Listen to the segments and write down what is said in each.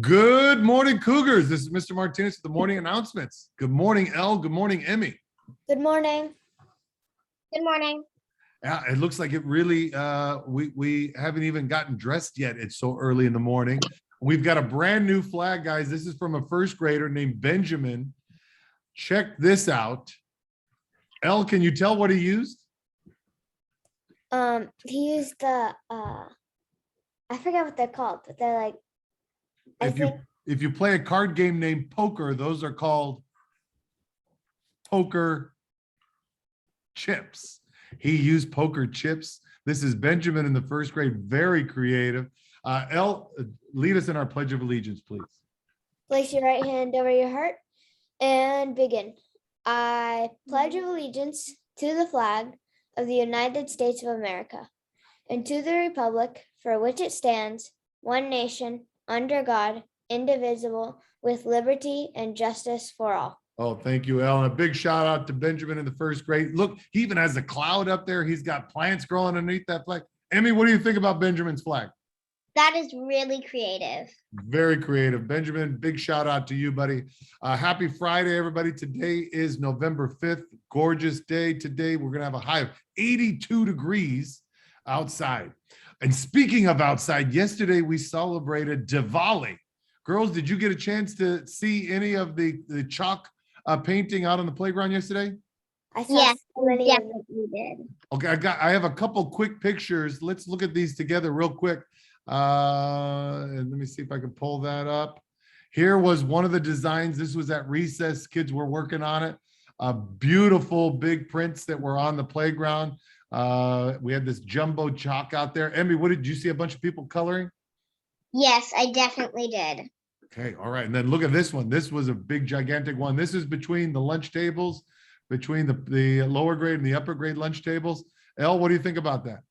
Good morning, Cougars. This is Mr. Martinez with the morning announcements. Good morning, Elle. Good morning, Emmy. Good morning. Good morning. Yeah, it looks like it really, we haven't even gotten dressed yet. It's so early in the morning. We've got a brand new flag, guys. This is from a first grader named Benjamin. Check this out. Elle, can you tell what he used? He used the I forget what they're called, but they're like If you play a card game named poker, those are called poker chips. He used poker chips. This is Benjamin in the first grade, very creative. Elle, lead us in our Pledge of Allegiance, please. place your right hand over your heart and begin. I pledge allegiance to the flag of the United States of America and to the republic for which it stands, one nation, under God, indivisible, with liberty and justice for all. Oh, thank you, Elle. And a big shout out to Benjamin in the first grade. Look, he even has a cloud up there. He's got plants growing underneath that flag. Emmy, what do you think about Benjamin's flag? That is really creative. Very creative. Benjamin, big shout out to you, buddy. Happy Friday, everybody. Today is November 5th. Gorgeous day today. We're going to have a high of 82 degrees outside. And speaking of outside, yesterday we celebrated Diwali. Girls, did you get a chance to see any of the chalk painting out on the playground yesterday? I saw Yes, so many we of them. definitely did. Okay, I have a couple quick pictures. Let's look at these together real quick. And let me see if I can pull that up. Here was one of the designs. This was at recess. Kids were working on it. Beautiful big prints that were on the playground. We had this jumbo chalk out there. Emmy, what did you see? A bunch of people coloring? Yes, I definitely did. Okay, all right. And then look at this one. This was a big, gigantic one. This is between the lunch tables, between the lower grade and the upper grade lunch tables. Elle, what do you think about that?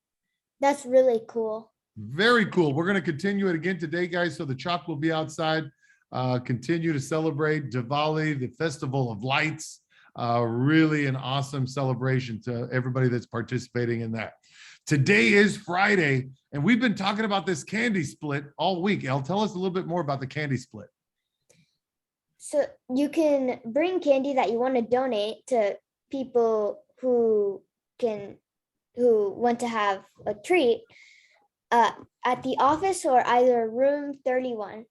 That's really cool. Very cool. We're going to continue it again today, guys. So the chalk will be outside. Continue to celebrate Diwali, the Festival of Lights. Really an awesome celebration to everybody that's participating in that. Today is Friday, and we've been talking about this candy split all week. Elle, tell us a little bit more about the candy split. So you can bring candy that you want to donate to people who want to have a treat at the office or either room 31.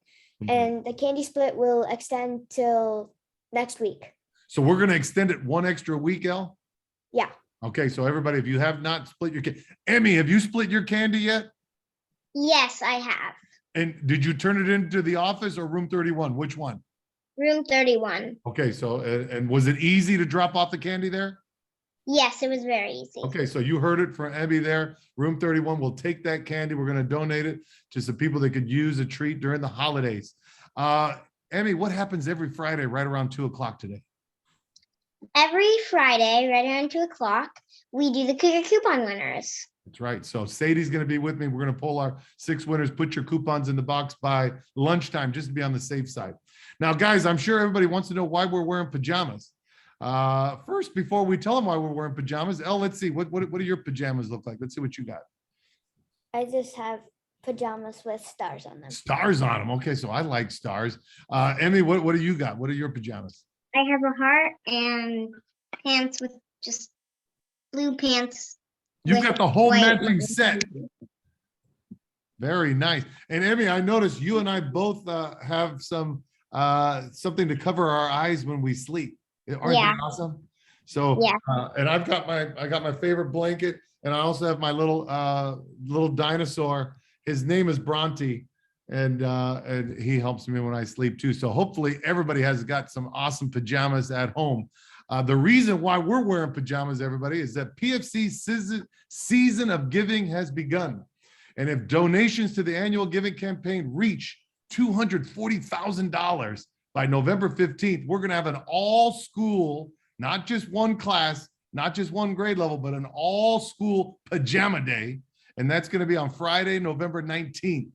And the candy split will extend till next week. So we're going to extend it one extra week, Elle? Yeah. Okay, so everybody, if you have not split your candy, Emmy, have you split your candy yet? Yes, I have. And did you turn it into the office or room 31? Which one? Room 31. Okay, so, and was it easy to drop off the candy there? Yes, it was very easy. Okay, so you heard it from Emmy there. Room 31 will take that candy. We're going to donate it to some people that could use a treat during the holidays. Emmy, what happens every Friday right around 2 o'clock today? Every Friday, right around 2 o'clock, we do the Cougar Coupon winners. That's right. So Sadie's going to be with me. We're going to pull our 6 winners. Put your coupons in the box by lunchtime, just to be on the safe side. Now, guys, I'm sure everybody wants to know why we're wearing pajamas. First, before we tell them why we're wearing pajamas, Elle, let's see, what do your pajamas look like? Let's see what you got. I just have pajamas with stars on them. Stars on them. Okay, so I like stars. Emmy, what do you got? What are your pajamas? I have a heart and pants with just blue pants. You've with got the whole white matching set. Very nice. And Emmy, I noticed you and I both have some something to cover our eyes when we sleep. Aren't they awesome? So Yeah. And I got my favorite blanket, and I also have my little dinosaur. His name is Bronte, and he helps me when I sleep too. So hopefully everybody has got some awesome pajamas at home. The reason why we're wearing pajamas, everybody, is that PFC's season of giving has begun. And if donations to the annual giving campaign reach $240,000 by November 15th, we're going to have an all school, not just one class, not just one grade level, but an all school pajama day. And that's going to be on Friday, November 19th.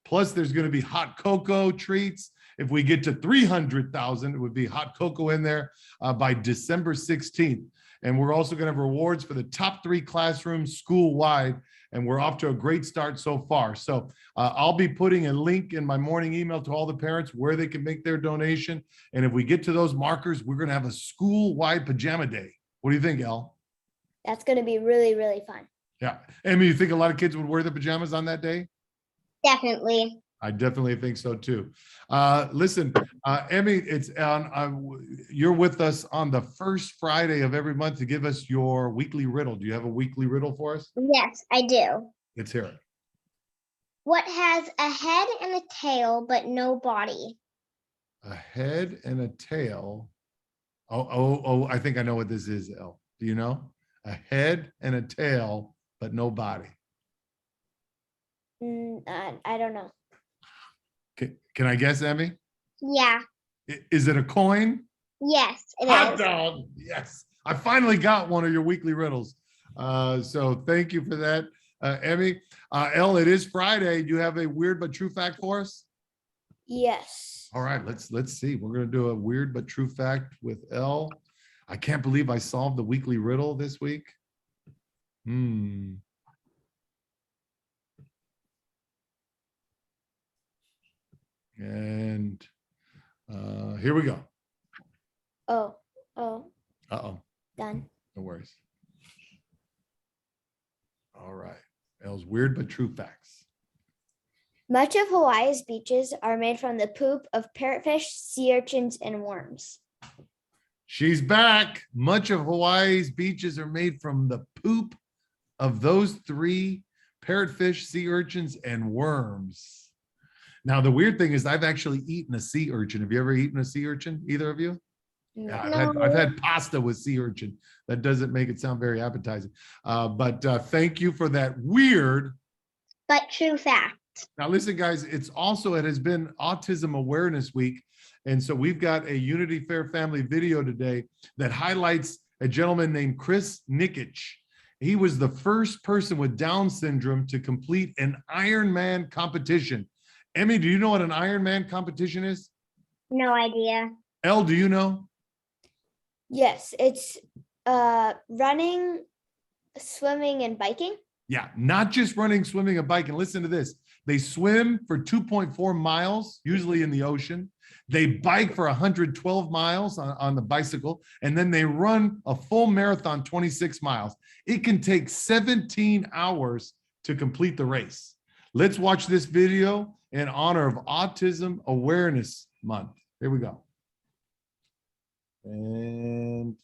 Plus, there's going to be hot cocoa treats. If we get to 300,000, it would be hot cocoa in there by December 16th. And we're also going to have rewards for the top 3 classrooms school-wide. and we're off to a great start so far. So I'll be putting a link in my morning email to all the parents where they can make their donation. And if we get to those markers, we're going to have a school-wide pajama day. What do you think, Elle? That's going to be really, really fun. Yeah. Emmy, you think a lot of kids would wear the pajamas on that day? Definitely. I definitely think so too. Listen, Emmy, it's you're with us on the first Friday of every month to give us your weekly riddle. Do you have a weekly riddle for us? Yes, I do. Let's hear it. What has a head and a tail but no body? A head and a tail. Oh, I think I know what this is, Elle. Do you know? A head and a tail, but no body. I don't know. Can I guess, Emmy? Yeah. Is it a coin? Yes, it Hot is. dog. Yes. I finally got one of your weekly riddles. So thank you for that, Emmy. Elle, it is Friday. Do you have a weird but true fact for us? Yes. All right, let's see. We're going to do a weird but true fact with Elle. I can't believe I solved the weekly riddle this week. And here we go. Oh. Uh-oh. Done. No worries. All right. Elle's weird but true facts. Much of Hawaii's beaches are made from the poop of parrotfish, sea urchins, and worms. She's back. Much of Hawaii's beaches are made from the poop of those three: parrotfish, sea urchins, and worms. Now, the weird thing is I've actually eaten a sea urchin. Have you ever eaten a sea urchin? Either of you? Yeah, I've had pasta with sea urchin. That doesn't make it sound very appetizing. But thank you for that weird but true fact. Now, listen, guys, it has been Autism Awareness Week. And so we've got a Unity Fair Family video today that highlights a gentleman named Kris Nikic. He was the first person with Down syndrome to complete an Ironman competition. Emmy, do you know what an Ironman competition is? No idea. Elle, do you know? Yes, it's running, swimming, and biking. Yeah, not just running, swimming, and biking. Listen to this. They swim for 2.4 miles, usually in the ocean. They bike for 112 miles on the bicycle, and then they run a full marathon, 26 miles. It can take 17 hours to complete the race. Let's watch this video in honor of Autism Awareness Month. Here we go. And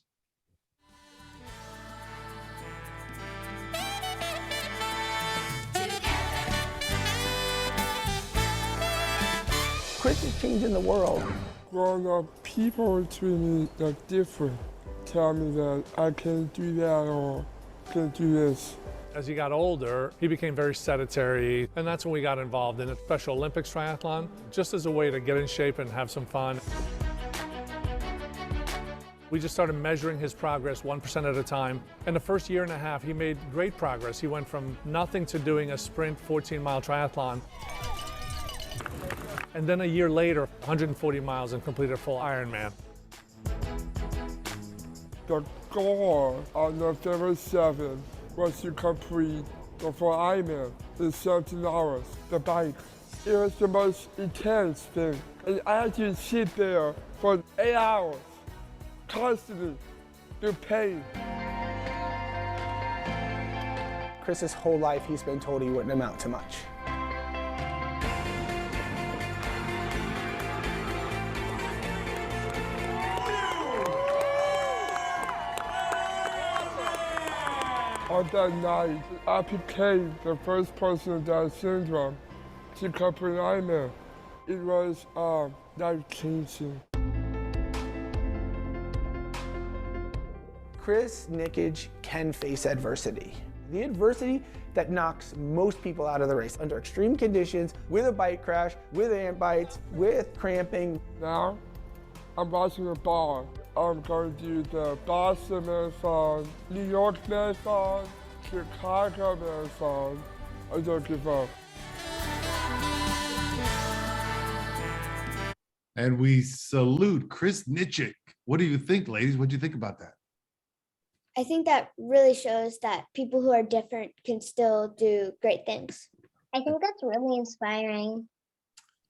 Kris is changing the world. Growing up, people treat me like different. Tell me that I can't do that or can't do this. As he got older, he became very sedentary, and that's when we got involved in a Special Olympics triathlon, just as a way to get in shape and have some fun. We just started measuring his progress 1% at a time. In the first year and a half, he made great progress. He went from nothing to doing a sprint 14-mile triathlon. And then a year later, 140 miles and completed a full Ironman. The goal on November 7th was to complete the full Ironman in 17 hours, the bike. It was the most intense thing. And I had to sit there for 8 hours, constantly, through pain. Kris's whole life, he's been told he wouldn't amount to much. On that night, I became the first person with Down syndrome to complete Ironman. It was life-changing. Kris Nikic can face adversity. The adversity that knocks most people out of the race under extreme conditions, with a bike crash, with ant bites, with cramping. Now, I'm watching the bar. I'm going to do the Boston Marathon, New York Marathon, Chicago Marathon. I don't give up. And we salute Kris Nikic. What do you think, ladies? What do you think about that? I think that really shows that people who are different can still do great things. I think that's really inspiring.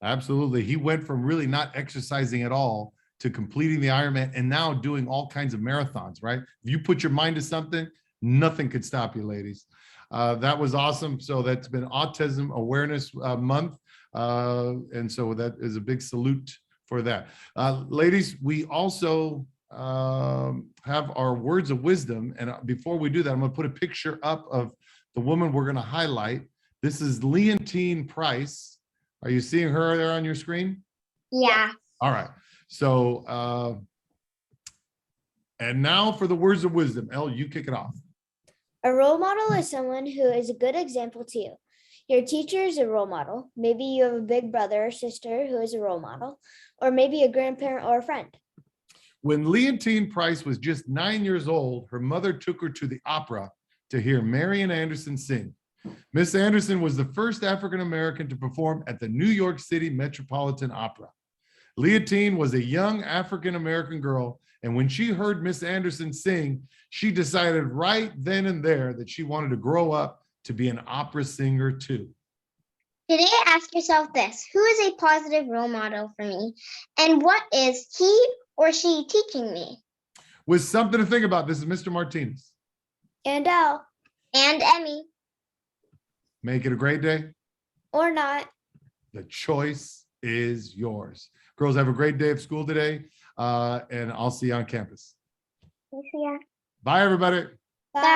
Absolutely. He went from really not exercising at all to completing the Ironman and now doing all kinds of marathons, right? If you put your mind to something, nothing could stop you, ladies. That was awesome. So that's been Autism Awareness Month. And so that is a big salute for that. Ladies, we also have our words of wisdom. And before we do that, I'm going to put a picture up of the woman we're going to highlight. This is Leontyne Price. Are you seeing her there on your screen? Yeah. All right. So, and now for the words of wisdom. Elle, you kick it off. A role model is someone who is a good example to you. Your teacher is a role model. Maybe you have a big brother or sister who is a role model, or maybe a grandparent or a friend. When Leontyne Price was just 9 years old, her mother took her to the opera to hear Marian Anderson sing. Miss Anderson was the first African-American to perform at the New York City Metropolitan Opera. Leontyne was a young African-American girl, and when she heard Miss Anderson sing, she decided right then and there that she wanted to grow up to be an opera singer too. Today, ask yourself this: who is a positive role model for me? And what is he or she teaching me? With something to think about, this is Mr. Martinez. And Elle. And Emmi. Make it a great day. Or not. The choice is yours. Girls, have a great day of school today, and I'll see you on campus. See ya. Bye, everybody.